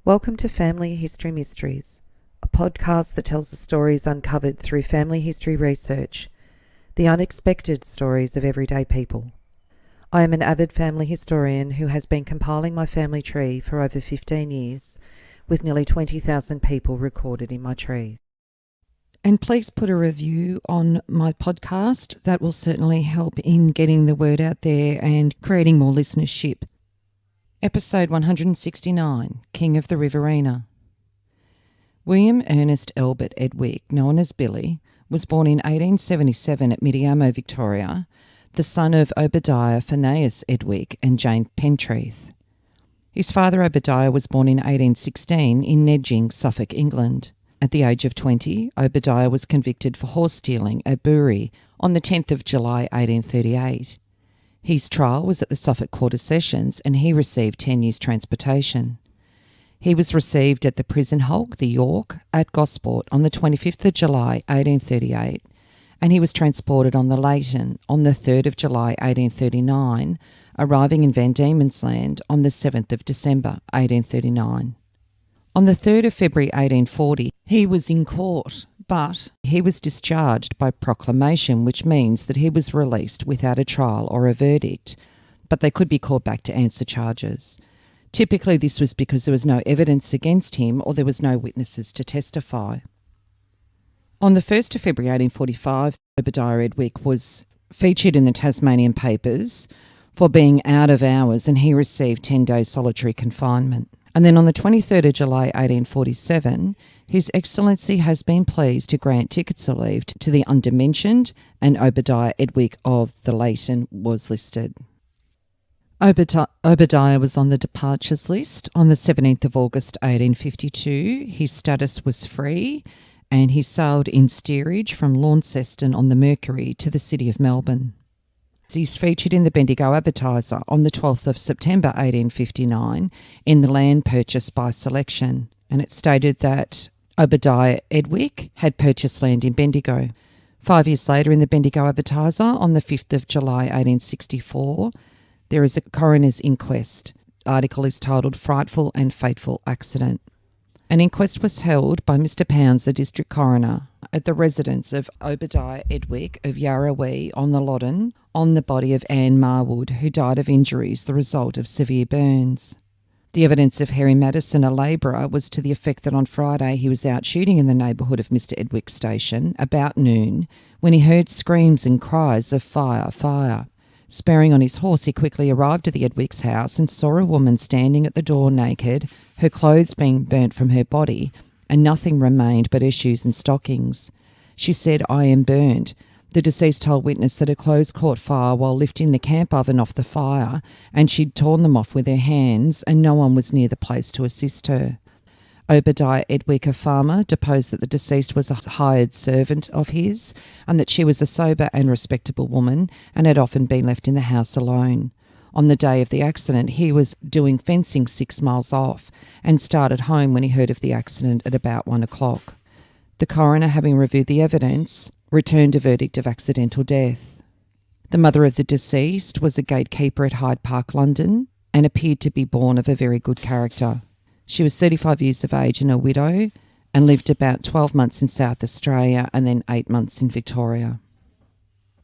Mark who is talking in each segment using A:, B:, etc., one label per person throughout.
A: Welcome to Family History Mysteries, a podcast that tells the stories uncovered through family history research, the unexpected stories of everyday people. I am an avid family historian who has been compiling my family tree for over 15 years, with nearly 20,000 people recorded in my trees. And please put a review on my podcast. That will certainly help in getting the word out there and creating more listenership. Episode 169, King of the Riverina. William Ernest Albert Edwick, known as Billy, was born in 1877 at Midiamo, Victoria, the son of Obadiah Phineas Edwick and Jane Pentreath. His father Obadiah was born in 1816 in Nedging, Suffolk, England. At the age of 20, Obadiah was convicted for horse stealing at Bury on the 10th of July 1838. His trial was at the Suffolk Court of Sessions and he received 10 years transportation. He was received at the prison hulk, the York, at Gosport on the 25th of July 1838, and he was transported on the Leighton on the 3rd of July 1839, arriving in Van Diemen's Land on the 7th of December 1839. On the 3rd of February 1840, he was in court, but he was discharged by proclamation, which means that he was released without a trial or a verdict, but they could be called back to answer charges. Typically, this was because there was no evidence against him or there was no witnesses to testify. On the 1st of February 1845, Obadiah Edwick was featured in the Tasmanian papers for being out of hours and he received 10 days solitary confinement. And then on the 23rd of July 1847, His Excellency has been pleased to grant tickets of leave to the undermentioned, and Obadiah Edwick of the Leighton was listed. Obadiah was on the departures list on the 17th of August 1852. His status was free and he sailed in steerage from Launceston on the Mercury to the city of Melbourne. He's featured in the Bendigo Advertiser on the 12th of September 1859 in the land purchased by selection, and it stated that Obadiah Edwick had purchased land in Bendigo. 5 years later in the Bendigo Advertiser on the 5th of July 1864, there is a coroner's inquest. The article is titled Frightful and Fateful Accident. An inquest was held by Mr. Pounds, the district coroner, at the residence of Obadiah Edwick of Yarrawee on the Loddon on the body of Anne Marwood, who died of injuries the result of severe burns. The evidence of Harry Madison, a labourer, was to the effect that on Friday he was out shooting in the neighbourhood of Mr. Edwick's station about noon when he heard screams and cries of fire, fire. Spurring on his horse, he quickly arrived at the Edwicks' house and saw a woman standing at the door naked, her clothes being burnt from her body, and nothing remained but her shoes and stockings. She said, "I am burnt." The deceased told witness that her clothes caught fire while lifting the camp oven off the fire, and she'd torn them off with her hands, and no one was near the place to assist her. Obadiah Edwick, a farmer, deposed that the deceased was a hired servant of his and that she was a sober and respectable woman and had often been left in the house alone. On the day of the accident, he was doing fencing 6 miles off and started home when he heard of the accident at about 1 o'clock. The coroner, having reviewed the evidence, returned a verdict of accidental death. The mother of the deceased was a gatekeeper at Hyde Park, London, and appeared to be born of a very good character. She was 35 years of age and a widow and lived about 12 months in South Australia and then 8 months in Victoria.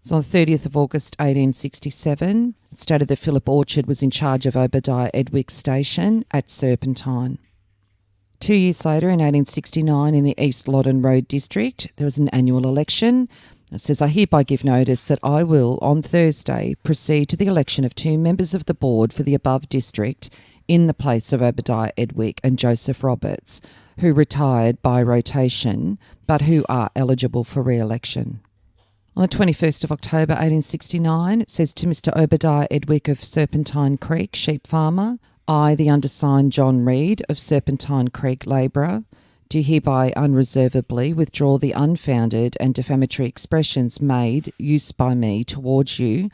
A: So on the 30th of August 1867, it stated that Philip Orchard was in charge of Obadiah Edwick's station at Serpentine. 2 years later, in 1869, in the East Loddon Road district, there was an annual election. It says, "I hereby give notice that I will, on Thursday, proceed to the election of 2 members of the board for the above district in the place of Obadiah Edwick and Joseph Roberts, who retired by rotation, but who are eligible for re-election." On the 21st of October 1869, it says, "To Mr. Obadiah Edwick of Serpentine Creek, sheep farmer, I, the undersigned John Reed of Serpentine Creek, labourer, do hereby unreservedly withdraw the unfounded and defamatory expressions made use by me towards you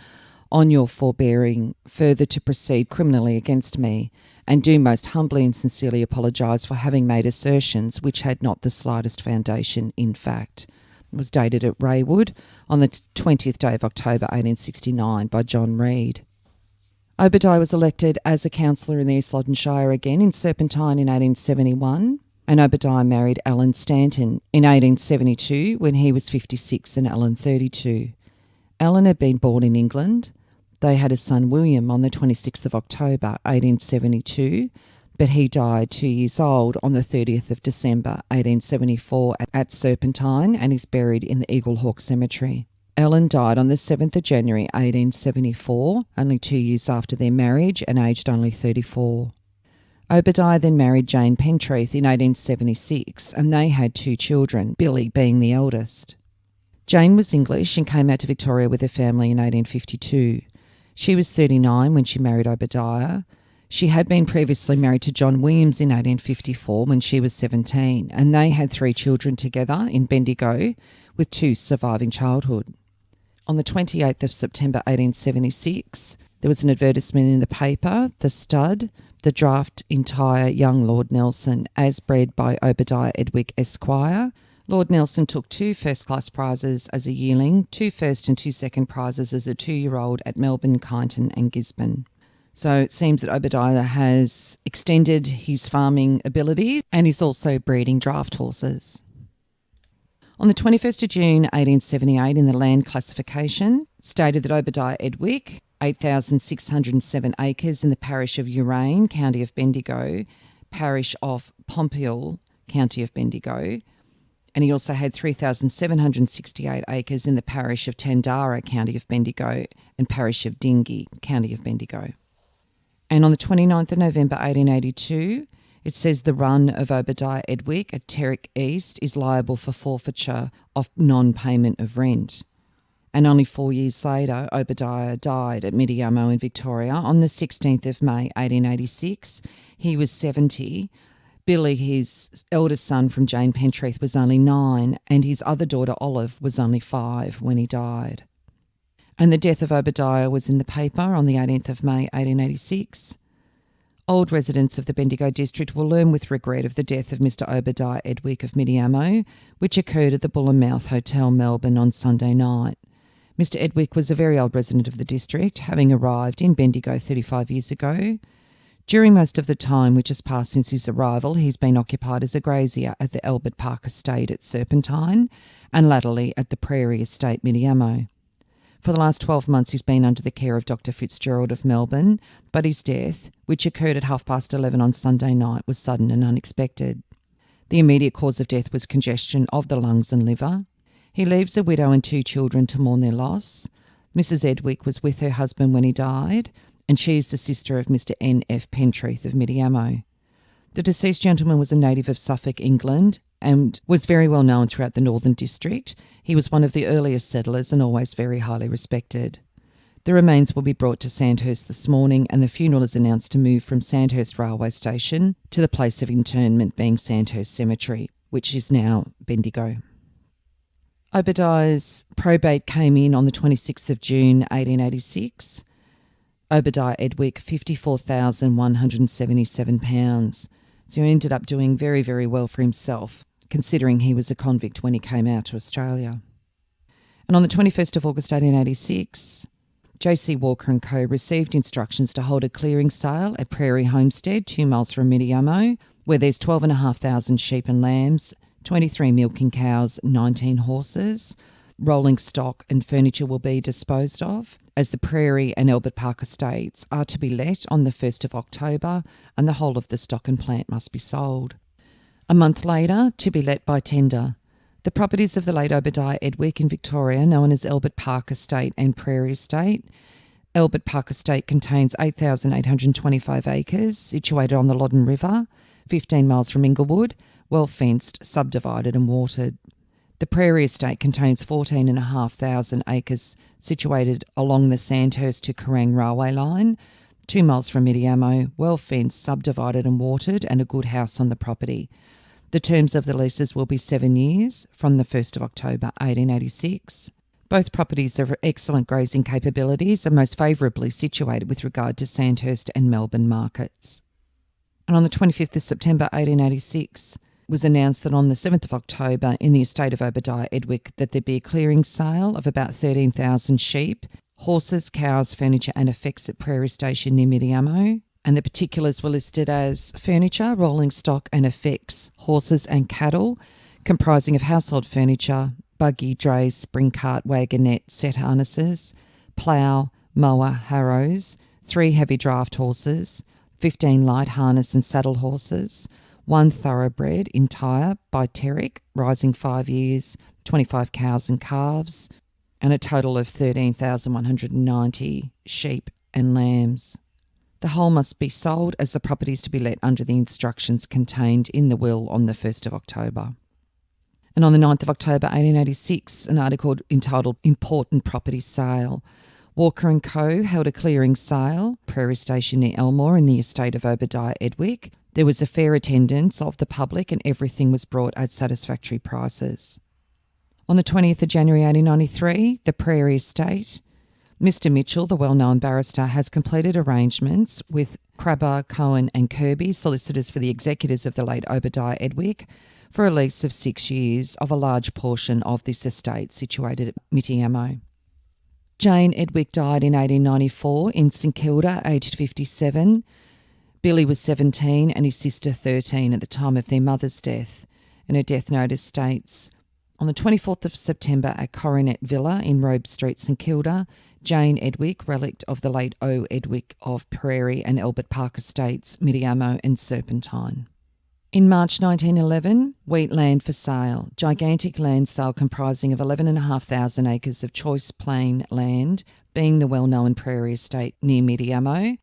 A: on your forbearing further to proceed criminally against me, and do most humbly and sincerely apologise for having made assertions which had not the slightest foundation in fact." It was dated at Raywood on the 20th day of October 1869 by John Reed. Obadiah was elected as a councillor in the East Loddon Shire again in Serpentine in 1871, and Obadiah married Ellen Stanton in 1872 when he was 56 and Ellen 32. Ellen had been born in England. They had a son, William, on the 26th of October 1872, but he died 2 years old on the 30th of December 1874 at Serpentine and is buried in the Eagle Hawk Cemetery. Ellen died on the 7th of January 1874, only 2 years after their marriage and aged only 34. Obadiah then married Jane Pentreath in 1876 and they had 2 children, Billy being the eldest. Jane was English and came out to Victoria with her family in 1852. She was 39 when she married Obadiah. She had been previously married to John Williams in 1854 when she was 17, and they had 3 children together in Bendigo, with 2 surviving childhood. On the 28th of September 1876, there was an advertisement in the paper, The Stud, the draft entire young Lord Nelson, as bred by Obadiah Edwick Esquire. Lord Nelson took 2 first-class prizes as a yearling, 2 first and 2 second prizes as a 2-year-old at Melbourne, Kyneton and Gisborne. So it seems that Obadiah has extended his farming abilities and is also breeding draft horses. On the 21st of June 1878, in the land classification, stated that Obadiah Edwick, 8,607 acres in the parish of Uraine, county of Bendigo, parish of Pompial, county of Bendigo, and he also had 3,768 acres in the parish of Tandara, county of Bendigo, and parish of Dingy, county of Bendigo. And on the 29th of November 1882, it says the run of Obadiah Edwick at Terrick East is liable for forfeiture of non-payment of rent. And only 4 years later, Obadiah died at Midiamo in Victoria on the 16th of May 1886. He was 70. Billy, his eldest son from Jane Pentreath, was only 9, and his other daughter Olive was only 5 when he died. And the death of Obadiah was in the paper on the 18th of May 1886. Old residents of the Bendigo district will learn with regret of the death of Mr Obadiah Edwick of Midiamo, which occurred at the Bull and Mouth Hotel, Melbourne, on Sunday night. Mr Edwick was a very old resident of the district, having arrived in Bendigo 35 years ago. During most of the time which has passed since his arrival, he's been occupied as a grazier at the Albert Park Estate at Serpentine and latterly at the Prairie Estate, Midiamo. For the last 12 months, he's been under the care of Dr Fitzgerald of Melbourne, but his death, which occurred at 11:30 on Sunday night, was sudden and unexpected. The immediate cause of death was congestion of the lungs and liver. He leaves a widow and 2 children to mourn their loss. Mrs Edwick was with her husband when he died, and she is the sister of Mr N.F. Pentreath of Midiamo. The deceased gentleman was a native of Suffolk, England, and was very well known throughout the Northern District. He was one of the earliest settlers and always very highly respected. The remains will be brought to Sandhurst this morning, and the funeral is announced to move from Sandhurst Railway Station to the place of interment being Sandhurst Cemetery, which is now Bendigo. Obadiah's probate came in on the 26th of June 1886. Obadiah Edwick, £54,177. So he ended up doing very, very well for himself, considering he was a convict when he came out to Australia. And on the 21st of August 1886, J.C. Walker & Co. received instructions to hold a clearing sale at Prairie Homestead, 2 miles from Midiamo, where there's 12,500 sheep and lambs, 23 milking cows, 19 horses. Rolling stock and furniture will be disposed of, as the Prairie and Albert Park estates are to be let on the 1st of October, and the whole of the stock and plant must be sold. A month later, to be let by tender. The properties of the late Obadiah Edwick in Victoria, known as Albert Park Estate and Prairie Estate. Albert Park Estate contains 8,825 acres, situated on the Loddon River, 15 miles from Inglewood, well fenced, subdivided and watered. The Prairie Estate contains 14,500 acres, situated along the Sandhurst to Kerrang railway line, 2 miles from Midiamo, well fenced, subdivided and watered, and a good house on the property. The terms of the leases will be 7 years from the 1st of October 1886. Both properties are excellent grazing capabilities and most favourably situated with regard to Sandhurst and Melbourne markets. And on the 25th of September 1886, was announced that on the 7th of October in the estate of Obadiah Edwick that there be a clearing sale of about 13,000 sheep horses, cows, furniture and effects at Prairie Station near Midiamo. And the particulars were listed as furniture, rolling stock and effects, horses and cattle, comprising of household furniture, buggy, drays, spring cart, wagonette, set harnesses, plough, mower, harrows, 3 heavy draft horses, 15 light harness and saddle horses, 1 thoroughbred entire by Terrick, rising 5 years, 25 cows and calves, and a total of 13,190 sheep and lambs. The whole must be sold as the property is to be let under the instructions contained in the will on the 1st of October. And on the 9th of October 1886, an article entitled Important Property Sale. Walker & Co. held a clearing sale, Prairie Station near Elmore in the estate of Obadiah Edwick. There was a fair attendance of the public and everything was brought at satisfactory prices. On the 20th of January 1893, the Prairie Estate. Mr. Mitchell, the well-known barrister, has completed arrangements with Crabber, Cohen and Kirby, solicitors for the executors of the late Obadiah Edwick, for a lease of 6 years of a large portion of this estate situated at Midiamo. Jane Edwick died in 1894 in St Kilda, aged 57. Billy was 17 and his sister 13 at the time of their mother's death, and her death notice states, on the 24th of September at Coronet Villa in Robe Street, St Kilda, Jane Edwick, relict of the late O. Edwick of Prairie and Albert Park Estates, Midiamo and Serpentine. In March 1911, wheat land for sale. Gigantic land sale comprising of 11,500 acres of choice plain land, being the well-known Prairie Estate near Midiamo.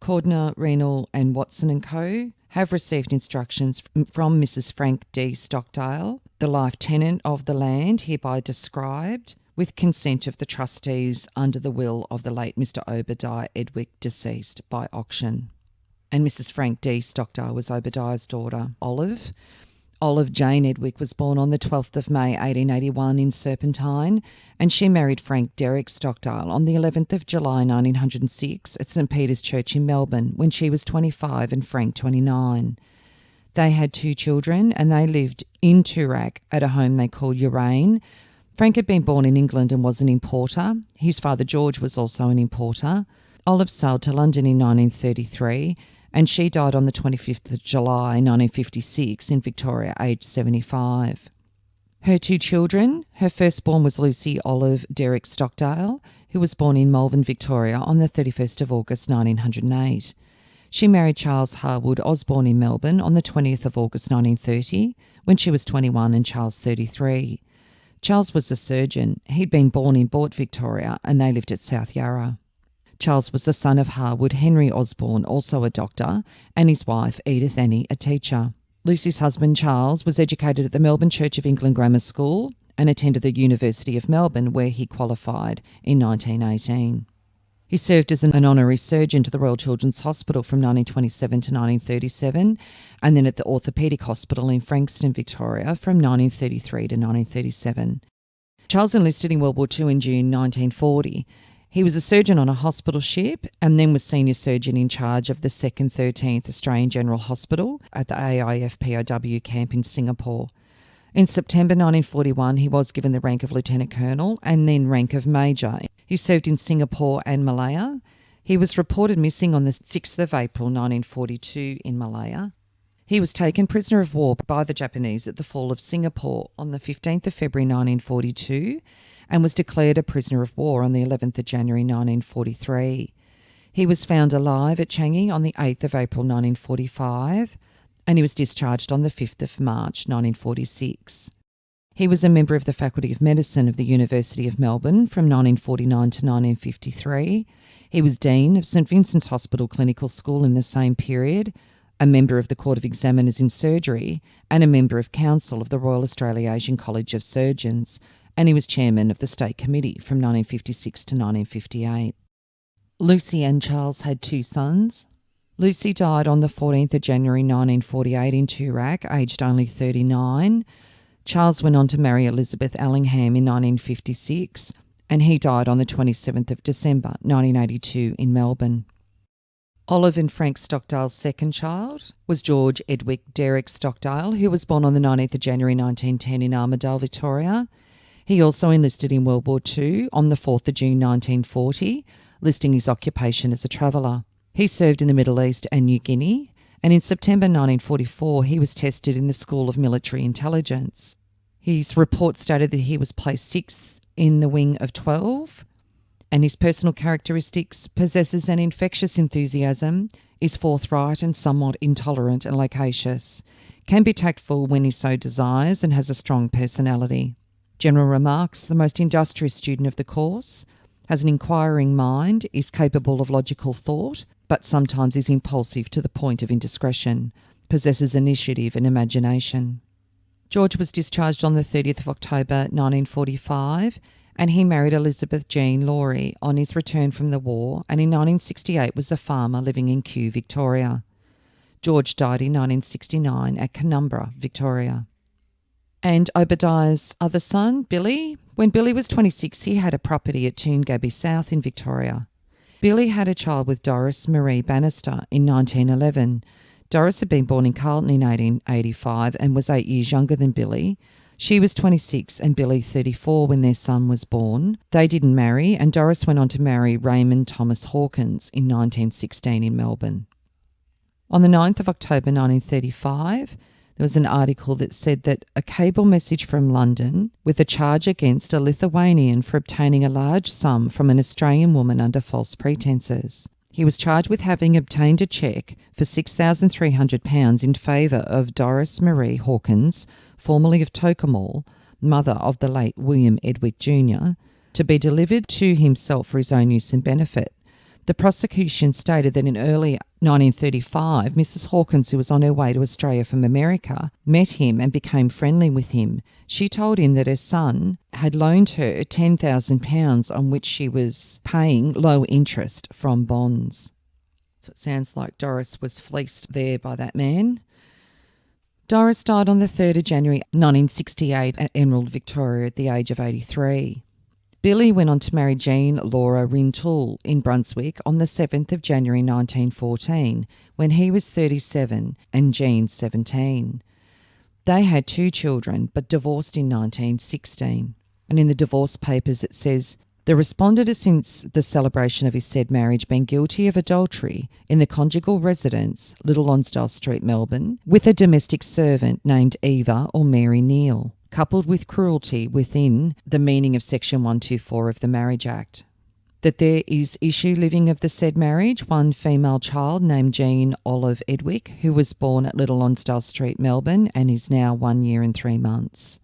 A: Cordner, Renal and Watson & Co. have received instructions from Mrs. Frank D. Stockdale, the life tenant of the land hereby described, with consent of the trustees under the will of the late Mr. Obadiah Edwick, deceased, by auction. And Mrs. Frank D. Stockdale was Obadiah's daughter, Olive. Olive Jane Edwick was born on the 12th of May 1881 in Serpentine, and she married Frank Derrick Stockdale on the 11th of July 1906 at St. Peter's Church in Melbourne when she was 25 and Frank 29. They had 2 children and they lived in Toorak at a home they called Riverina. Frank had been born in England and was an importer. His father George was also an importer. Olive sailed to London in 1933 and she died on the 25th of July 1956 in Victoria, aged 75. Her 2 children, her firstborn was Lucy Olive Derrick Stockdale, who was born in Malvern, Victoria on the 31st of August 1908. She married Charles Harwood Osborne in Melbourne on the 20th of August 1930 when she was 21 and Charles 33. Charles was a surgeon. He'd been born in Boort, Victoria, and they lived at South Yarra. Charles was the son of Harwood Henry Osborne, also a doctor, and his wife Edith Annie, a teacher. Lucy's husband Charles was educated at the Melbourne Church of England Grammar School and attended the University of Melbourne, where he qualified in 1918. He served as an honorary surgeon to the Royal Children's Hospital from 1927 to 1937 and then at the Orthopaedic Hospital in Frankston, Victoria from 1933 to 1937. Charles enlisted in World War II in June 1940. He was a surgeon on a hospital ship and then was senior surgeon in charge of the 2nd 13th Australian General Hospital at the AIF POW camp in Singapore. In September 1941, he was given the rank of Lieutenant Colonel and then rank of Major. He served in Singapore and Malaya. He was reported missing on the 6th of April 1942 in Malaya. He was taken prisoner of war by the Japanese at the fall of Singapore on the 15th of February 1942 and was declared a prisoner of war on the 11th of January 1943. He was found alive at Changi on the 8th of April 1945 and he was discharged on the 5th of March 1946. He was a member of the Faculty of Medicine of the University of Melbourne from 1949 to 1953. He was Dean of St Vincent's Hospital Clinical School in the same period, a member of the Court of Examiners in Surgery and a member of Council of the Royal Australasian College of Surgeons, and he was chairman of the State Committee from 1956 to 1958. Lucy and Charles had 2 sons. Lucy died on the 14th of January 1948 in Toorak, aged only 39. Charles went on to marry Elizabeth Allingham in 1956 and he died on the 27th of December 1982 in Melbourne. Olive and Frank Stockdale's second child was George Edwick Derrick Stockdale, who was born on the 19th of January 1910 in Armidale, Victoria. He also enlisted in World War II on the 4th of June 1940, listing his occupation as a traveller. He served in the Middle East and New Guinea, and in September 1944 he was tested in the School of Military Intelligence. His report stated that he was placed 6th in the wing of 12, and his personal characteristics: possesses an infectious enthusiasm, is forthright and somewhat intolerant and loquacious, can be tactful when he so desires, and has a strong personality. General remarks: the most industrious student of the course, has an inquiring mind, is capable of logical thought, but sometimes is impulsive to the point of indiscretion, possesses initiative and imagination. George was discharged on the 30th of October 1945, and he married Elizabeth Jean Laurie on his return from the war, and in 1968 was a farmer living in Kew, Victoria. George died in 1969 at Penumbra, Victoria. And Obadiah's other son, Billy. When Billy was 26, he had a property at Toongabbie South in Victoria. Billy had a child with Doris Marie Bannister in 1911. Doris had been born in Carlton in 1885 and was 8 years younger than Billy. She was 26 and Billy 34 when their son was born. They didn't marry, and Doris went on to marry Raymond Thomas Hawkins in 1916 in Melbourne. On the 9th of October 1935, there was an article that said that a cable message from London with a charge against a Lithuanian for obtaining a large sum from an Australian woman under false pretences. He was charged with having obtained a cheque for £6,300 in favour of Doris Marie Hawkins, formerly of Tocumwal, mother of the late William Edwick Jr., to be delivered to himself for his own use and benefit. The prosecution stated that in early 1935, Mrs. Hawkins, who was on her way to Australia from America, met him and became friendly with him. She told him that her son had loaned her £10,000 on which she was paying low interest from bonds. So it sounds like Doris was fleeced there by that man. Doris died on the 3rd of January 1968 at Emerald, Victoria, at the age of 83. Billy went on to marry Jean Laura Rintoul in Brunswick on the 7th of January 1914, when he was 37 and Jean 17. They had 2 children, but divorced in 1916. And in the divorce papers it says, the respondent has since the celebration of his said marriage been guilty of adultery in the conjugal residence, Little Lonsdale Street, Melbourne, with a domestic servant named Eva or Mary Neal, coupled with cruelty within the meaning of Section 124 of the Marriage Act. That there is issue living of the said marriage, one female child named Jean Olive Edwick, who was born at Little Lonsdale Street, Melbourne, and is now 1 year and 3 months.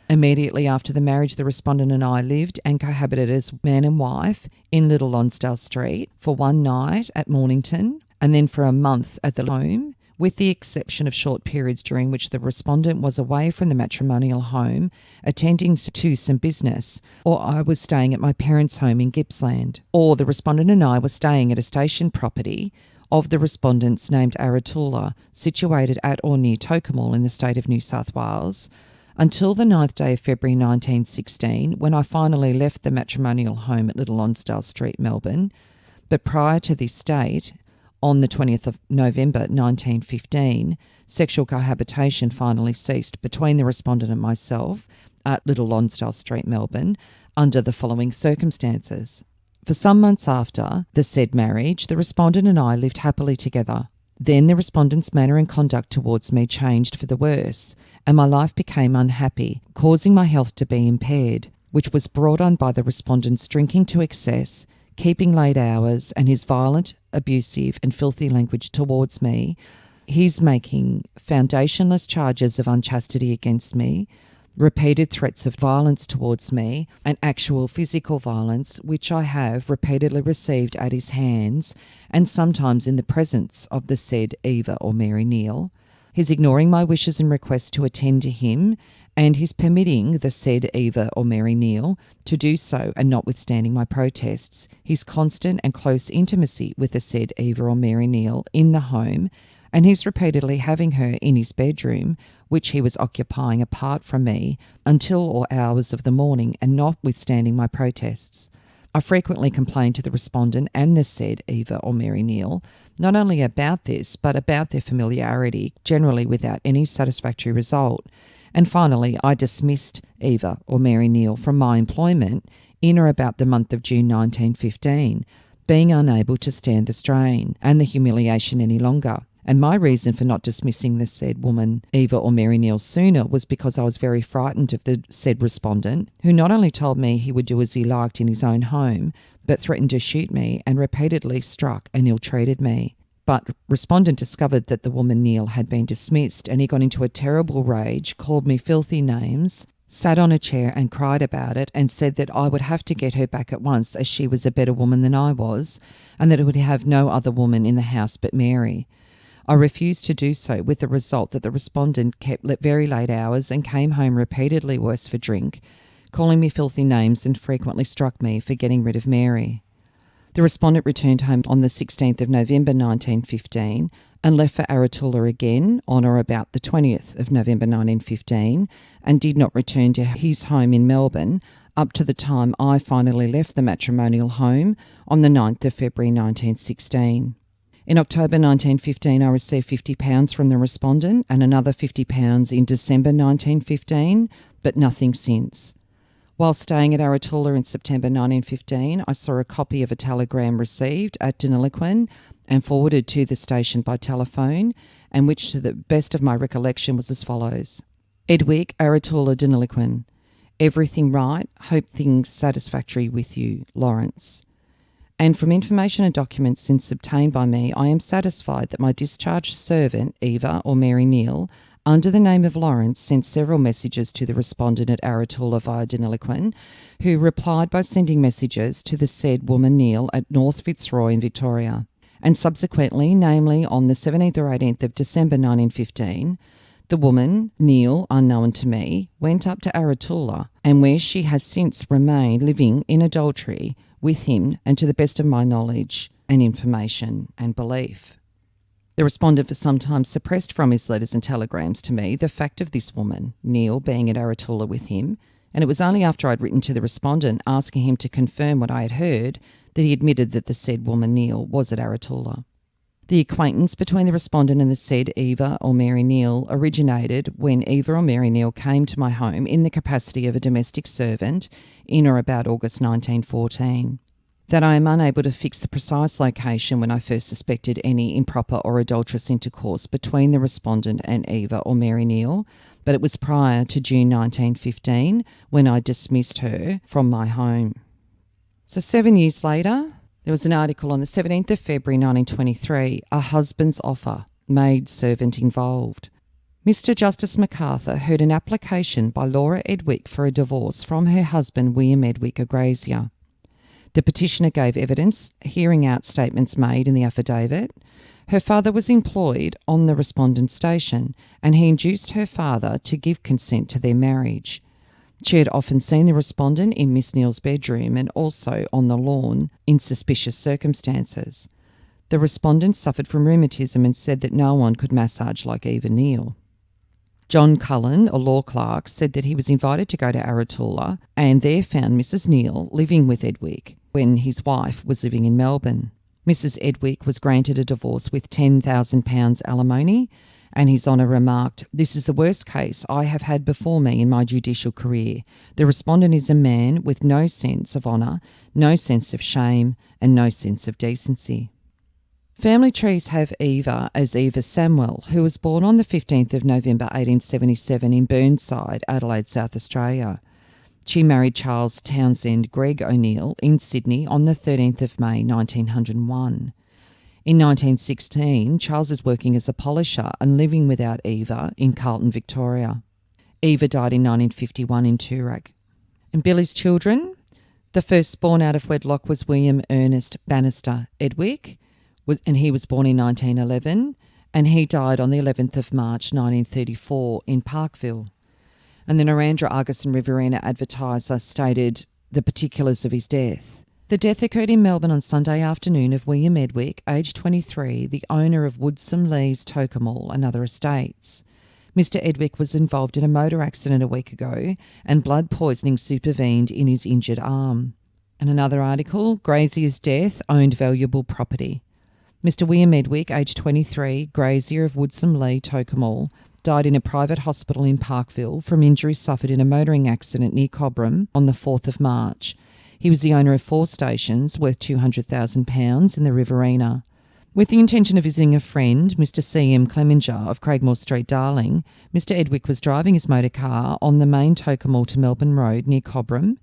A: Immediately after the marriage, the respondent and I lived and cohabited as man and wife in Little Lonsdale Street for one night at Mornington, and then for a month at the home, with the exception of short periods during which the respondent was away from the matrimonial home, attending to some business, or I was staying at my parents' home in Gippsland, or the respondent and I were staying at a station property of the respondents named Aratula, situated at or near Tocumwal in the state of New South Wales, until the 9th day of February 1916, when I finally left the matrimonial home at Little Lonsdale Street, Melbourne. But prior to this date, on the 20th of November 1915, sexual cohabitation finally ceased between the respondent and myself at Little Lonsdale Street, Melbourne, under the following circumstances. For some months after the said marriage, the respondent and I lived happily together. Then the respondent's manner and conduct towards me changed for the worse, and my life became unhappy, causing my health to be impaired, which was brought on by the respondent's drinking to excess, keeping late hours, and his violent, abusive and filthy language towards me, his making foundationless charges of unchastity against me, repeated threats of violence towards me, and actual physical violence, which I have repeatedly received at his hands, and sometimes in the presence of the said Eva or Mary Neal, his ignoring my wishes and requests to attend to him, and his permitting the said Eva or Mary Neal to do so, and notwithstanding my protests, his constant and close intimacy with the said Eva or Mary Neal in the home, and his repeatedly having her in his bedroom, which he was occupying apart from me, until all hours of the morning, and notwithstanding my protests. I frequently complained to the respondent and the said Eva or Mary Neal, not only about this, but about their familiarity, generally without any satisfactory result, And finally, I dismissed Eva or Mary Neal from my employment in or about the month of June 1915, being unable to stand the strain and the humiliation any longer. And my reason for not dismissing the said woman, Eva or Mary Neal, sooner was because I was very frightened of the said respondent, who not only told me he would do as he liked in his own home, but threatened to shoot me and repeatedly struck and ill-treated me. But respondent discovered that the woman Neal had been dismissed, and he got into a terrible rage, called me filthy names, sat on a chair and cried about it, and said that I would have to get her back at once, as she was a better woman than I was, and that it would have no other woman in the house but Mary. I refused to do so, with the result that the respondent kept very late hours and came home repeatedly worse for drink, calling me filthy names, and frequently struck me for getting rid of Mary. The respondent returned home on the 16th of November 1915 and left for Aratola again on or about the 20th of November 1915, and did not return to his home in Melbourne up to the time I finally left the matrimonial home on the 9th of February 1916. In October 1915, I received £50 from the respondent and another £50 in December 1915, but nothing since. While staying at Aratola in September 1915, I saw a copy of a telegram received at Deniliquin and forwarded to the station by telephone, and which, to the best of my recollection, was as follows. Edwick, Aratola, Deniliquin. Everything right. Hope things satisfactory with you, Lawrence. And from information and documents since obtained by me, I am satisfied that my discharged servant, Eva or Mary Neal, under the name of Lawrence, sent several messages to the respondent at Aratola via Deniliquin, who replied by sending messages to the said woman Neal at North Fitzroy in Victoria. And subsequently, namely on the 17th or 18th of December 1915, the woman, Neal, unknown to me, went up to Aratola, and where she has since remained living in adultery with him, and to the best of my knowledge and information and belief. The respondent for some time suppressed from his letters and telegrams to me the fact of this woman, Neal, being at Aratola with him, and it was only after I'd written to the respondent asking him to confirm what I had heard that he admitted that the said woman, Neal, was at Aratola. The acquaintance between the respondent and the said Eva or Mary Neal originated when Eva or Mary Neal came to my home in the capacity of a domestic servant in or about August 1914. That I am unable to fix the precise location when I first suspected any improper or adulterous intercourse between the respondent and Eva or Mary Neal, but it was prior to June 1915 when I dismissed her from my home. So 7 years later, there was an article on the 17th of February 1923, A Husband's Offer, Maid Servant Involved. Mr. Justice MacArthur heard an application by Laura Edwick for a divorce from her husband William Edwick, a grazier. The petitioner gave evidence, hearing out statements made in the affidavit. Her father was employed on the respondent's station, and he induced her father to give consent to their marriage. She had often seen the respondent in Miss Neal's bedroom and also on the lawn in suspicious circumstances. The respondent suffered from rheumatism and said that no one could massage like Eva Neal. John Cullen, a law clerk, said that he was invited to go to Aratola and there found Mrs. Neal living with Edwick when his wife was living in Melbourne. Mrs. Edwick was granted a divorce with £10,000 alimony, and His Honour remarked, "This is the worst case I have had before me in my judicial career. The respondent is a man with no sense of honour, no sense of shame, and no sense of decency." Family trees have Eva as Eva Samwell, who was born on the 15th of November 1877 in Burnside, Adelaide, South Australia. She married Charles Townsend Gregg O'Neill in Sydney on the 13th of May 1901. In 1916, Charles is working as a polisher and living without Eva in Carlton, Victoria. Eva died in 1951 in Toorak. And Billy's children? The first born out of wedlock was William Ernest Bannister Edwick, and he was born in 1911, and he died on the 11th of March 1934 in Parkville. And the Narrandera, Argus and Riverina Advertiser stated the particulars of his death. The death occurred in Melbourne on Sunday afternoon of William Edwick, aged 23, the owner of Woodsome Lees, Tocumwal and other estates. Mr. Edwick was involved in a motor accident a week ago and blood poisoning supervened in his injured arm. And another article, Grazier's death owned valuable property. Mr. William Edwick, aged 23, grazier of Woodsome Lee, Tocumwal, died in a private hospital in Parkville from injuries suffered in a motoring accident near Cobram on the 4th of March. He was the owner of 4 stations worth £200,000 in the Riverina. With the intention of visiting a friend, Mr. C.M. Clemenger of Craigmore Street, Darling, Mr. Edwick was driving his motor car on the main Tocumwal to Melbourne Road near Cobram.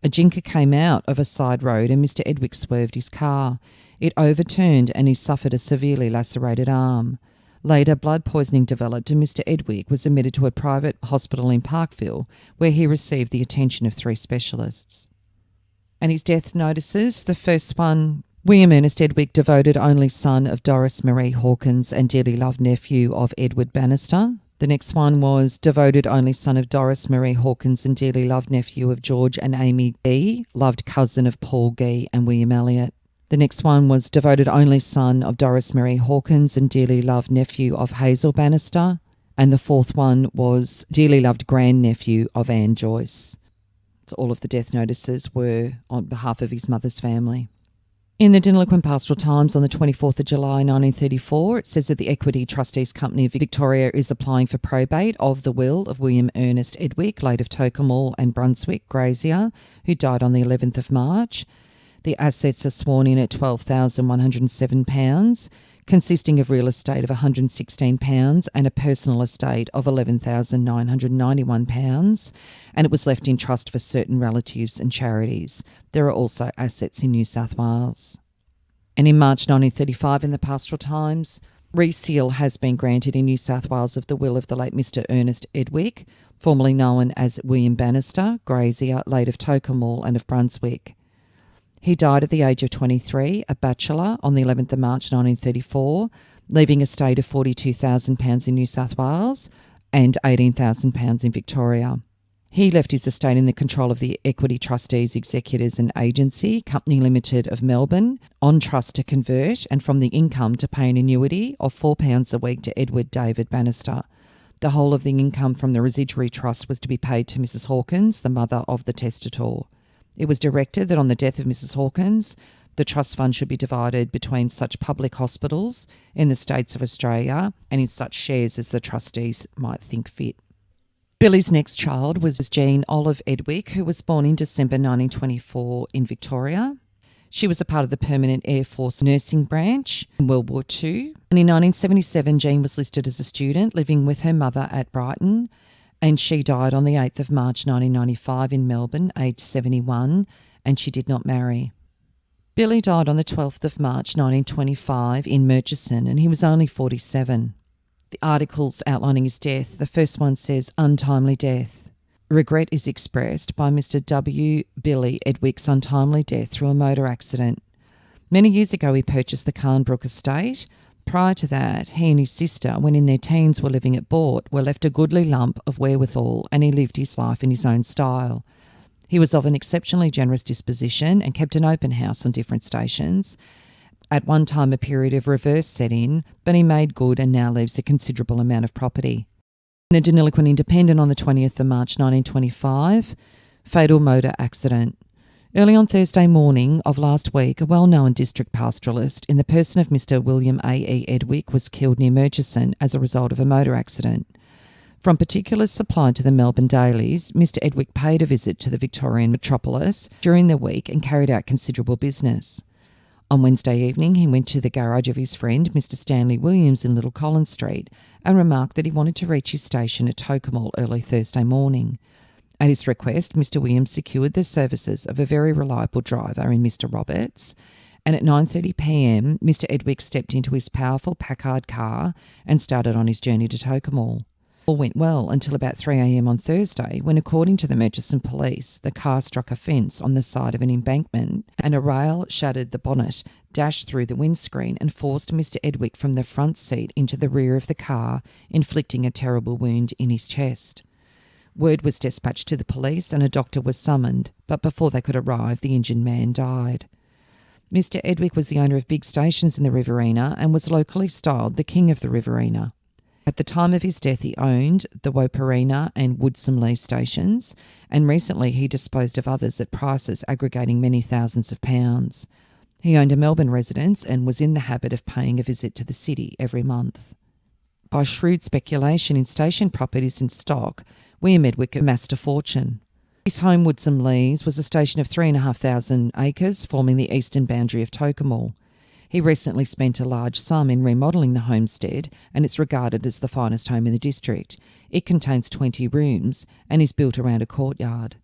A: A jinker came out of a side road and Mr. Edwick swerved his car. It overturned and he suffered a severely lacerated arm. Later, blood poisoning developed and Mr. Edwick was admitted to a private hospital in Parkville where he received the attention of 3 specialists. And his death notices, the first one, William Ernest Edwick, devoted only son of Doris Marie Hawkins and dearly loved nephew of Edward Bannister. The next one was devoted only son of Doris Marie Hawkins and dearly loved nephew of George and Amy Gee, loved cousin of Paul Gee and William Elliott. The next one was devoted only son of Doris Marie Hawkins and dearly loved nephew of Hazel Bannister. And the fourth one was dearly loved grandnephew of Anne Joyce. So all of the death notices were on behalf of his mother's family. In the Dinniloquin Pastoral Times on the 24th of July 1934, it says that the Equity Trustees Company of Victoria is applying for probate of the will of William Ernest Edwick, late of Tocumwal and Brunswick, grazier, who died on the 11th of March. The assets are sworn in at £12,107, consisting of real estate of £116 and a personal estate of £11,991, and it was left in trust for certain relatives and charities. There are also assets in New South Wales. And in March 1935 in the Pastoral Times, reseal has been granted in New South Wales of the will of the late Mr. Ernest Edwick, formerly known as William Bannister, grazier, late of Tocumwal and of Brunswick. He died at the age of 23, a bachelor, on the 11th of March 1934, leaving a estate of £42,000 in New South Wales and £18,000 in Victoria. He left his estate in the control of the Equity Trustees, Executors and Agency, Company Limited of Melbourne, on trust to convert and from the income to pay an annuity of £4 a week to Edward David Bannister. The whole of the income from the residuary trust was to be paid to Mrs. Hawkins, the mother of the testator. It was directed that on the death of Mrs. Hawkins, the trust fund should be divided between such public hospitals in the states of Australia and in such shares as the trustees might think fit. Billy's next child was Jean Olive Edwick, who was born in December 1924 in Victoria. She was a part of the Permanent Air Force Nursing Branch in World War II. And in 1977, Jean was listed as a student living with her mother at Brighton, and she died on the 8th of March 1995 in Melbourne, aged 71, and she did not marry. Billy died on the 12th of March 1925 in Murchison, and he was only 47. The articles outlining his death, the first one says, untimely death. Regret is expressed by Mr. W. Billy Edwick's untimely death through a motor accident. Many years ago he purchased the Carnbrook estate. Prior to that, he and his sister, when in their teens were living at Boort, were left a goodly lump of wherewithal, and he lived his life in his own style. He was of an exceptionally generous disposition and kept an open house on different stations. At one time a period of reverse set in, but he made good and now leaves a considerable amount of property. In the Dinniloquin Independent on the 20th of March 1925, fatal motor accident. Early on Thursday morning of last week, a well-known district pastoralist in the person of Mr. William A.E. Edwick was killed near Murchison as a result of a motor accident. From particulars supplied to the Melbourne dailies, Mr. Edwick paid a visit to the Victorian metropolis during the week and carried out considerable business. On Wednesday evening, he went to the garage of his friend, Mr. Stanley Williams in Little Collins Street, and remarked that he wanted to reach his station at Tocumwal early Thursday morning. At his request, Mr. Williams secured the services of a very reliable driver in Mr. Roberts, and at 9:30 p.m, Mr. Edwick stepped into his powerful Packard car and started on his journey to Tocumwal. All went well until about 3 a.m. on Thursday, when, according to the Murchison police, the car struck a fence on the side of an embankment and a rail shattered the bonnet, dashed through the windscreen and forced Mr. Edwick from the front seat into the rear of the car, inflicting a terrible wound in his chest. Word was dispatched to the police and a doctor was summoned, but before they could arrive, the injured man died. Mr. Edwick was the owner of big stations in the Riverina and was locally styled the King of the Riverina. At the time of his death, he owned the Woperina and Woodsum stations, and recently he disposed of others at prices aggregating many thousands of pounds. He owned a Melbourne residence and was in the habit of paying a visit to the city every month. By shrewd speculation in station properties and stock, William Edwick amassed a fortune. His home, Woodsum Lees, was a station of 3,500 acres forming the eastern boundary of Tocumwal. He recently spent a large sum in remodelling the homestead, and it's regarded as the finest home in the district. It contains 20 rooms and is built around a courtyard.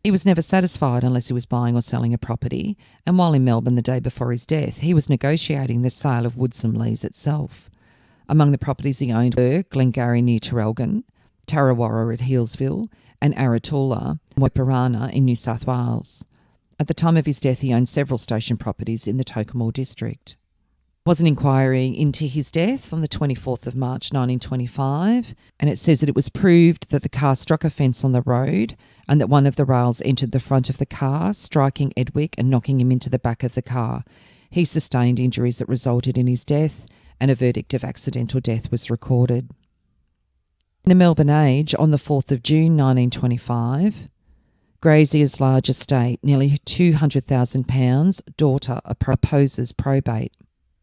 A: He was never satisfied unless he was buying or selling a property, and while in Melbourne the day before his death, he was negotiating the sale of Woodsum Lees itself. Among the properties he owned were Glengarry near Traralgon, Tarrawarra at Healesville, and Aratula, Riverina in New South Wales. At the time of his death, he owned several station properties in the Tocumwal district. There was an inquiry into his death on the 24th of March 1925, and it says that it was proved that the car struck a fence on the road and that one of the rails entered the front of the car, striking Edwick and knocking him into the back of the car. He sustained injuries that resulted in his death, and a verdict of accidental death was recorded. In the Melbourne Age, on the 4th of June 1925, Grazier's large estate, nearly £200,000, daughter opposes probate.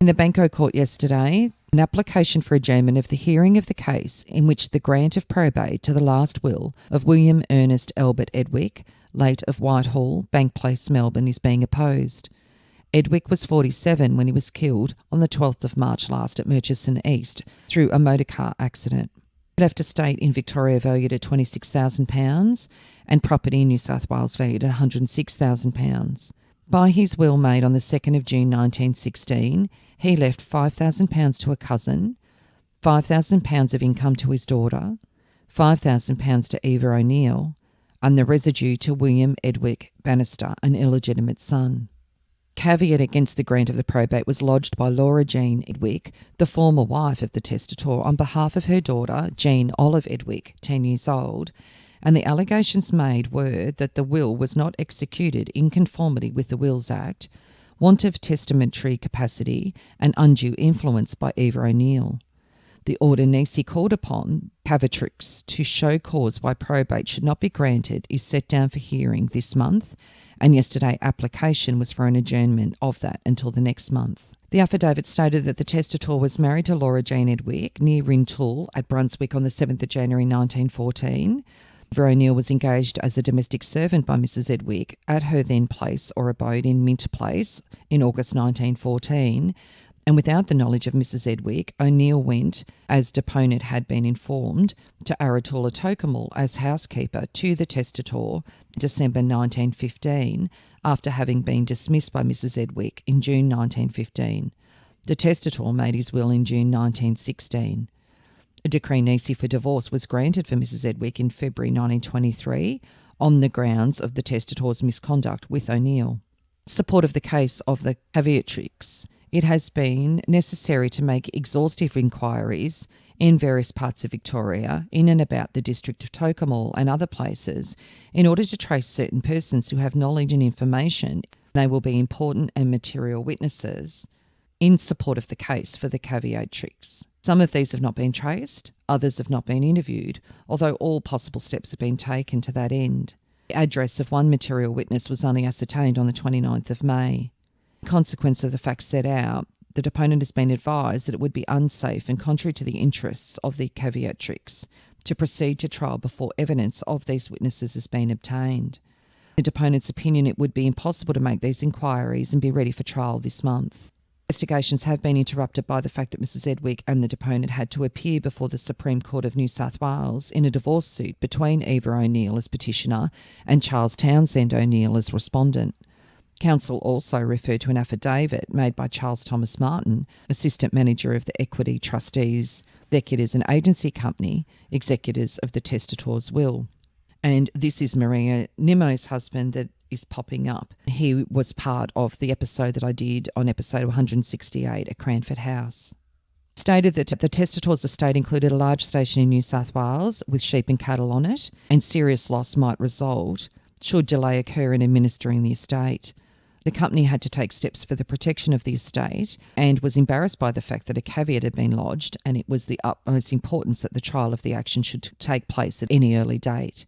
A: In the Banco Court yesterday, an application for adjournment of the hearing of the case in which the grant of probate to the last will of William Ernest Albert Edwick, late of Whitehall, Bank Place, Melbourne, is being opposed. Edwick was 47 when he was killed on the 12th of March last at Murchison East through a motorcar accident. He left estate in Victoria valued at £26,000 and property in New South Wales valued at £106,000. By his will made on the 2nd of June 1916, he left £5,000 to a cousin, £5,000 of income to his daughter, £5,000 to Eva O'Neill, and the residue to William Edwick Bannister, an illegitimate son. Caveat against the grant of the probate was lodged by Laura Jean Edwick, the former wife of the testator, on behalf of her daughter, Jean Olive Edwick, 10 years old, and the allegations made were that the will was not executed in conformity with the Wills Act, want of testamentary capacity, and undue influence by Eva O'Neill. The order Nisi called upon Cavatrix to show cause why probate should not be granted is set down for hearing this month, and yesterday application was for an adjournment of that until the next month. The affidavit stated that the testator was married to Laura Jean Edwick near Rintoul at Brunswick on the 7th of January 1914. Eva O'Neill was engaged as a domestic servant by Mrs. Edwick at her then place or abode in Minter Place in August 1914, and without the knowledge of Mrs. Edwick, O'Neill went, as deponent had been informed, to Aratula Tocumwal as housekeeper to the testator December 1915, after having been dismissed by Mrs. Edwick in June 1915. The testator made his will in June 1916. A decree nisi for divorce was granted for Mrs. Edwick in February 1923 on the grounds of the testator's misconduct with O'Neill. In support of the case of the Cavatrix, it has been necessary to make exhaustive inquiries in various parts of Victoria, in and about the district of Tocumwal and other places, in order to trace certain persons who have knowledge and information. They will be important and material witnesses in support of the case for the Cavatrix. Some of these have not been traced, others have not been interviewed, although all possible steps have been taken to that end. The address of one material witness was only ascertained on the 29th of May. In consequence of the facts set out, the deponent has been advised that it would be unsafe and contrary to the interests of the Cavatrix to proceed to trial before evidence of these witnesses has been obtained. In the deponent's opinion, it would be impossible to make these inquiries and be ready for trial this month. Investigations have been interrupted by the fact that Mrs. Edwick and the deponent had to appear before the Supreme Court of New South Wales in a divorce suit between Eva O'Neill as petitioner and Charles Townsend O'Neill as respondent. Counsel also referred to an affidavit made by Charles Thomas Martin, Assistant Manager of the Equity Trustees, Executors and Agency Company, executors of the testator's will. And this is Maria Nimmo's husband that is popping up. He was part of the episode that I did on episode 168 at Cranford House. Stated that the testator's estate included a large station in New South Wales with sheep and cattle on it, and serious loss might result should delay occur in administering the estate. The company had to take steps for the protection of the estate and was embarrassed by the fact that a caveat had been lodged, and it was the utmost importance that the trial of the action should take place at any early date.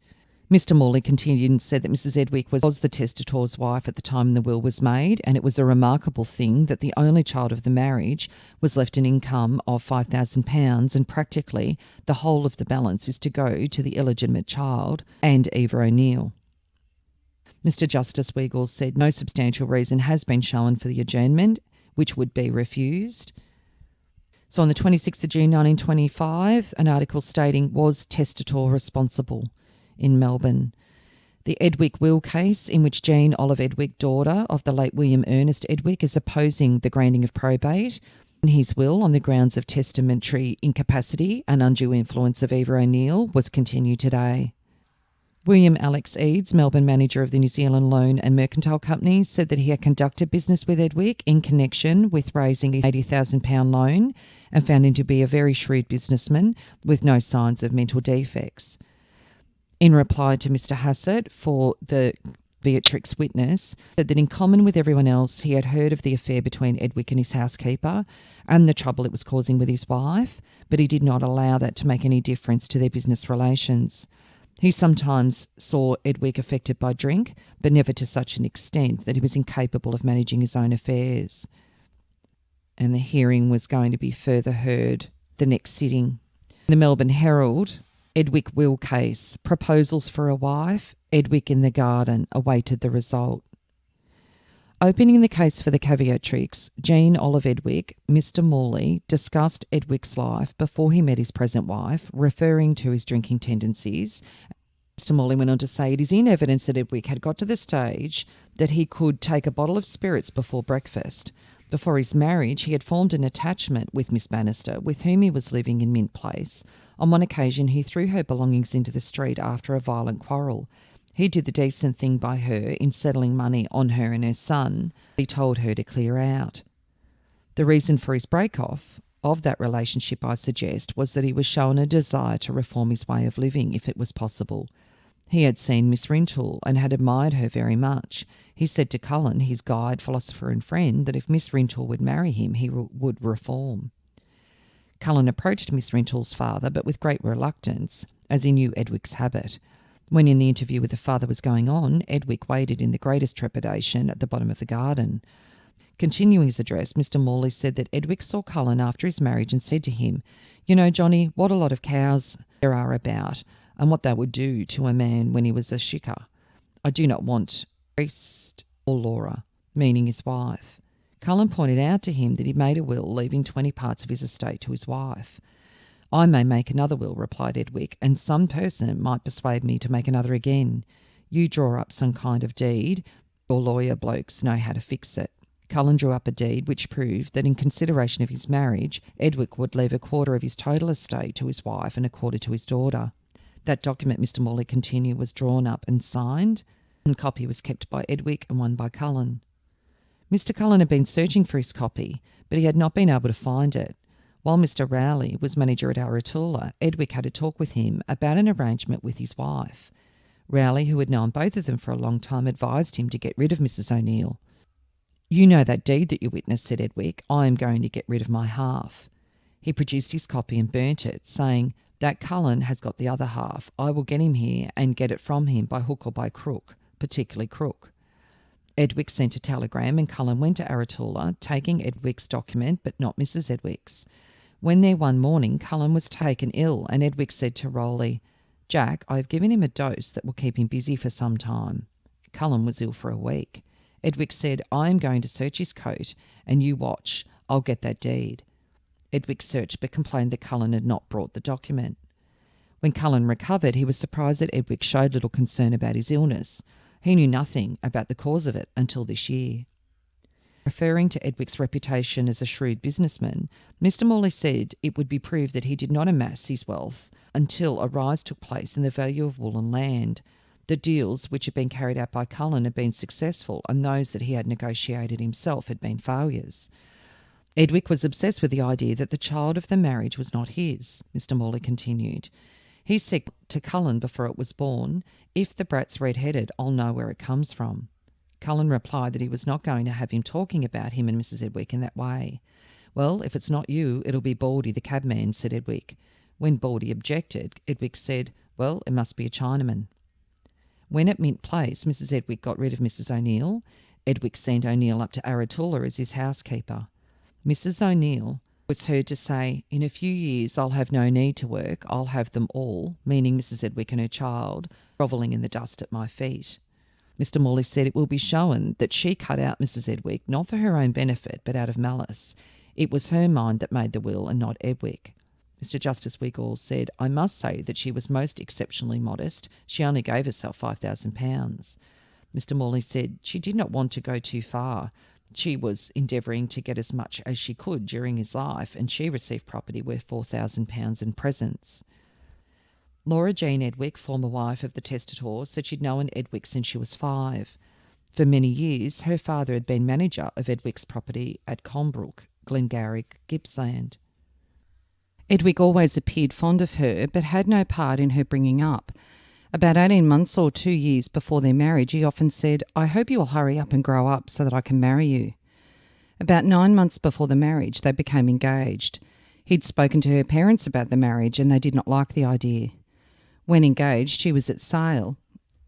A: Mr. Morley continued and said that Mrs. Edwick was the testator's wife at the time the will was made, and it was a remarkable thing that the only child of the marriage was left an income of £5,000, and practically the whole of the balance is to go to the illegitimate child and Eva O'Neill. Mr. Justice Weigall said no substantial reason has been shown for the adjournment, which would be refused. So on the 26th of June 1925, an article stating was testator responsible in Melbourne. The Edwick will case, in which Jane Olive Edwick, daughter of the late William Ernest Edwick, is opposing the granting of probate in his will on the grounds of testamentary incapacity and undue influence of Eva O'Neill, was continued today. William Alex Eads, Melbourne manager of the New Zealand Loan and Mercantile Company, said that he had conducted business with Edwick in connection with raising an £80,000 loan and found him to be a very shrewd businessman with no signs of mental defects. In reply to Mr. Hassett for the Beatrix witness, said that in common with everyone else, he had heard of the affair between Edwick and his housekeeper and the trouble it was causing with his wife, but he did not allow that to make any difference to their business relations. He sometimes saw Edwick affected by drink, but never to such an extent that he was incapable of managing his own affairs. And the hearing was going to be further heard the next sitting. The Melbourne Herald, Edwick will case, proposals for a wife, Edwick in the garden, awaited the result. Opening the case for the caveatrix, Jane Olive Edwick, Mr. Morley, discussed Edwick's life before he met his present wife, referring to his drinking tendencies. Mr. Morley went on to say it is in evidence that Edwick had got to the stage that he could take a bottle of spirits before breakfast. Before his marriage, he had formed an attachment with Miss Bannister, with whom he was living in Mint Place. On one occasion, he threw her belongings into the street after a violent quarrel. He did the decent thing by her in settling money on her and her son. He told her to clear out. The reason for his break-off of that relationship, I suggest, was that he was shown a desire to reform his way of living, if it was possible. He had seen Miss Rintoul and had admired her very much. He said to Cullen, his guide, philosopher and friend, that if Miss Rintoul would marry him, he would reform. Cullen approached Miss Rintoul's father, but with great reluctance, as he knew Edwick's habit. When in the interview with the father was going on, Edwick waited in the greatest trepidation at the bottom of the garden. Continuing his address, Mr. Morley said that Edwick saw Cullen after his marriage and said to him, "You know, Johnny, what a lot of cows there are about, and what they would do to a man when he was a shicker. I do not want priest or Laura," meaning his wife. Cullen pointed out to him that he made a will leaving 20 parts of his estate to his wife. "I may make another will," replied Edwick, "and some person might persuade me to make another again. You draw up some kind of deed. Your lawyer blokes know how to fix it." Cullen drew up a deed which proved that in consideration of his marriage, Edwick would leave a quarter of his total estate to his wife and a quarter to his daughter. That document, Mr. Morley continued, was drawn up and signed. One copy was kept by Edwick and one by Cullen. Mr. Cullen had been searching for his copy, but he had not been able to find it. While Mr. Rowley was manager at Aratula, Edwick had a talk with him about an arrangement with his wife. Rowley, who had known both of them for a long time, advised him to get rid of Mrs. O'Neill. "You know that deed that you witnessed," said Edwick. "I am going to get rid of my half." He produced his copy and burnt it, saying, "That Cullen has got the other half. I will get him here and get it from him by hook or by crook, particularly crook." Edwick sent a telegram and Cullen went to Aratula, taking Edwick's document but not Mrs. Edwick's. When there one morning, Cullen was taken ill and Edwick said to Rowley, "Jack, I have given him a dose that will keep him busy for some time." Cullen was ill for a week. Edwick said, "I am going to search his coat and you watch. I'll get that deed." Edwick searched but complained that Cullen had not brought the document. When Cullen recovered, he was surprised that Edwick showed little concern about his illness. He knew nothing about the cause of it until this year. Referring to Edwick's reputation as a shrewd businessman, Mr. Morley said it would be proved that he did not amass his wealth until a rise took place in the value of wool and land. The deals which had been carried out by Cullen had been successful, and those that he had negotiated himself had been failures. Edwick was obsessed with the idea that the child of the marriage was not his, Mr. Morley continued. He said to Cullen before it was born, "If the brat's red-headed, I'll know where it comes from." Cullen replied that he was not going to have him talking about him and Mrs. Edwick in that way. "Well, if it's not you, it'll be Baldy the cabman," said Edwick. When Baldy objected, Edwick said, "Well, it must be a Chinaman." When at Mint Place, Mrs. Edwick got rid of Mrs. O'Neill, Edwick sent O'Neill up to Aratola as his housekeeper. Mrs. O'Neill was heard to say, "In a few years I'll have no need to work, I'll have them all," meaning Mrs. Edwick and her child, grovelling in the dust at my feet. Mr. Morley said it will be shown that she cut out Mrs. Edwick not for her own benefit but out of malice. It was her mind that made the will and not Edwick. Mr. Justice Wiggall said, "I must say that she was most exceptionally modest. She only gave herself £5,000. Mr. Morley said she did not want to go too far. She was endeavouring to get as much as she could during his life, and she received property worth £4,000 in presents." Laura Jean Edwick, former wife of the testator, said she'd known Edwick since she was 5. For many years, her father had been manager of Edwick's property at Colnbrook, Glengarrick, Gippsland. Edwick always appeared fond of her, but had no part in her bringing up. About 18 months or 2 years before their marriage, he often said, "I hope you will hurry up and grow up so that I can marry you." About 9 months before the marriage, they became engaged. He'd spoken to her parents about the marriage and they did not like the idea. When engaged, she was at Sale.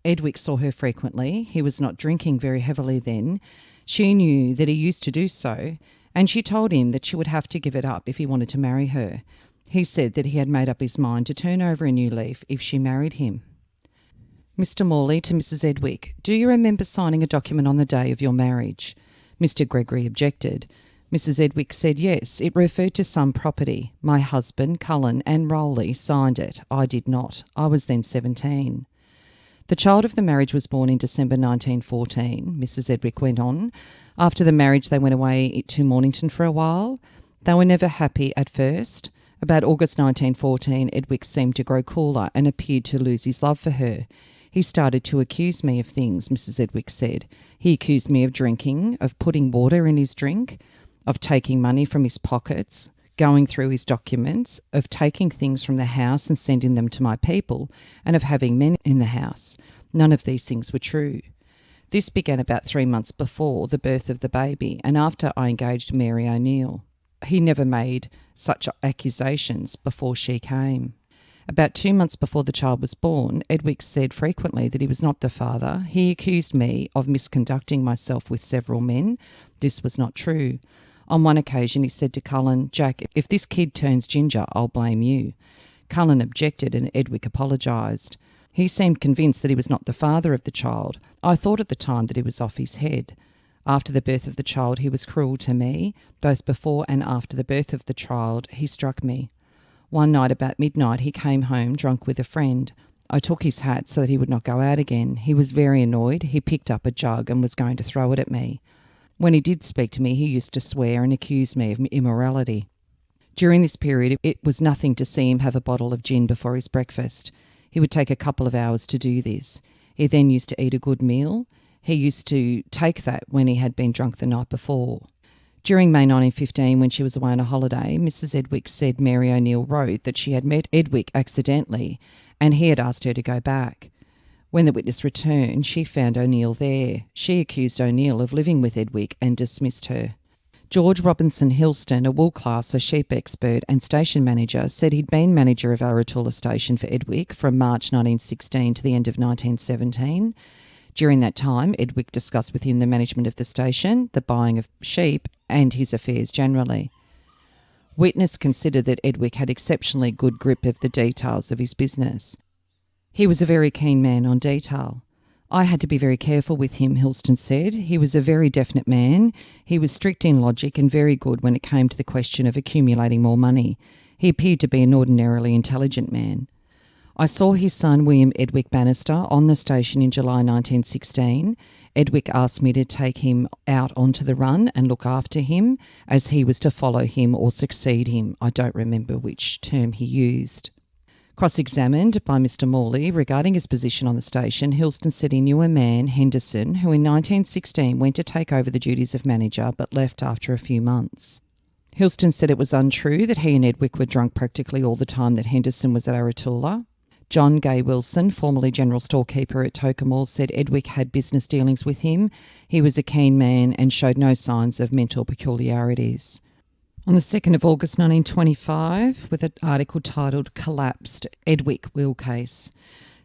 A: Edwick saw her frequently. He was not drinking very heavily then. She knew that he used to do so, and she told him that she would have to give it up if he wanted to marry her. He said that he had made up his mind to turn over a new leaf if she married him. Mr. Morley to Mrs. Edwick, "Do you remember signing a document on the day of your marriage?" Mr. Gregory objected. Mrs. Edwick said yes, it referred to some property. "My husband, Cullen and Rowley signed it. I did not. I was then 17. The child of the marriage was born in December 1914, Mrs. Edwick went on. After the marriage they went away to Mornington for a while. They were never happy at first. About August 1914, Edwick seemed to grow cooler and appeared to lose his love for her. He started to accuse me of things," Mrs. Edwick said. "He accused me of drinking, of putting water in his drink, of taking money from his pockets, going through his documents, of taking things from the house and sending them to my people, and of having men in the house. None of these things were true. This began about 3 months before the birth of the baby and after I engaged Mary O'Neill. He never made such accusations before she came. About 2 months before the child was born, Edwick said frequently that he was not the father. He accused me of misconducting myself with several men. This was not true. On one occasion he said to Cullen, "Jack, if this kid turns ginger, I'll blame you." Cullen objected and Edwick apologised. He seemed convinced that he was not the father of the child. I thought at the time that he was off his head. After the birth of the child, he was cruel to me. Both before and after the birth of the child, he struck me. One night about midnight, he came home drunk with a friend. I took his hat so that he would not go out again. He was very annoyed. He picked up a jug and was going to throw it at me. When he did speak to me, he used to swear and accuse me of immorality. During this period, it was nothing to see him have a bottle of gin before his breakfast. He would take a couple of hours to do this. He then used to eat a good meal. He used to take that when he had been drunk the night before. During May 1915, when she was away on a holiday, Mrs. Edwick said Mary O'Neill wrote that she had met Edwick accidentally and he had asked her to go back. When the witness returned, she found O'Neill there. She accused O'Neill of living with Edwick and dismissed her. George Robinson Hilston, a wool classer, sheep expert and station manager, said he'd been manager of Aratola Station for Edwick from March 1916 to the end of 1917. During that time, Edwick discussed with him the management of the station, the buying of sheep, and his affairs generally. Witness considered that Edwick had exceptionally good grip of the details of his business. He was a very keen man on detail. I had to be very careful with him, Hilston said. He was a very definite man. He was strict in logic and very good when it came to the question of accumulating more money. He appeared to be an ordinarily intelligent man. I saw his son, William Edwick Bannister, on the station in July 1916. Edwick asked me to take him out onto the run and look after him, as he was to follow him or succeed him. I don't remember which term he used. Cross-examined by Mr. Morley regarding his position on the station, Hilston said he knew a man, Henderson, who in 1916 went to take over the duties of manager but left after a few months. Hilston said it was untrue that he and Edwick were drunk practically all the time that Henderson was at Aratola. John Gay Wilson, formerly general storekeeper at Tokemall, said Edwick had business dealings with him. He was a keen man and showed no signs of mental peculiarities. On the 2nd of August 1925, with an article titled "Collapsed Edwick Will Case,"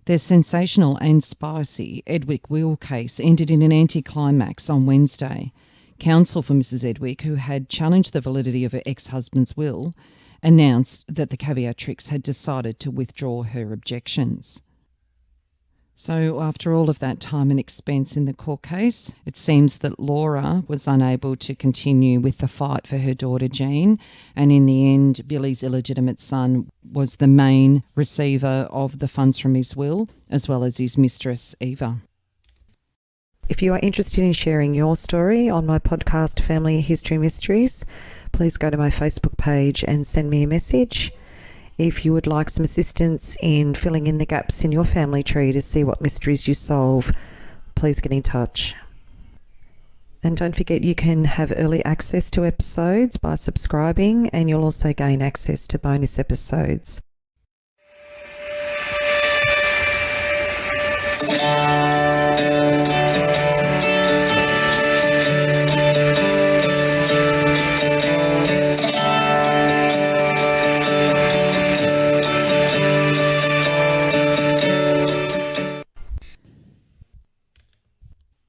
A: Their sensational and spicy Edwick will case ended in an anticlimax on Wednesday. Counsel for Mrs. Edwick, who had challenged the validity of her ex-husband's will, announced that the Caviatrix had decided to withdraw her objections. So after all of that time and expense in the court case, it seems that Laura was unable to continue with the fight for her daughter Jean, and in the end, Billy's illegitimate son was the main receiver of the funds from his will, as well as his mistress Eva.
B: If you are interested in sharing your story on my podcast Family History Mysteries, please go to my Facebook page and send me a message. If you would like some assistance in filling in the gaps in your family tree to see what mysteries you solve, please get in touch. And don't forget, you can have early access to episodes by subscribing, and you'll also gain access to bonus episodes.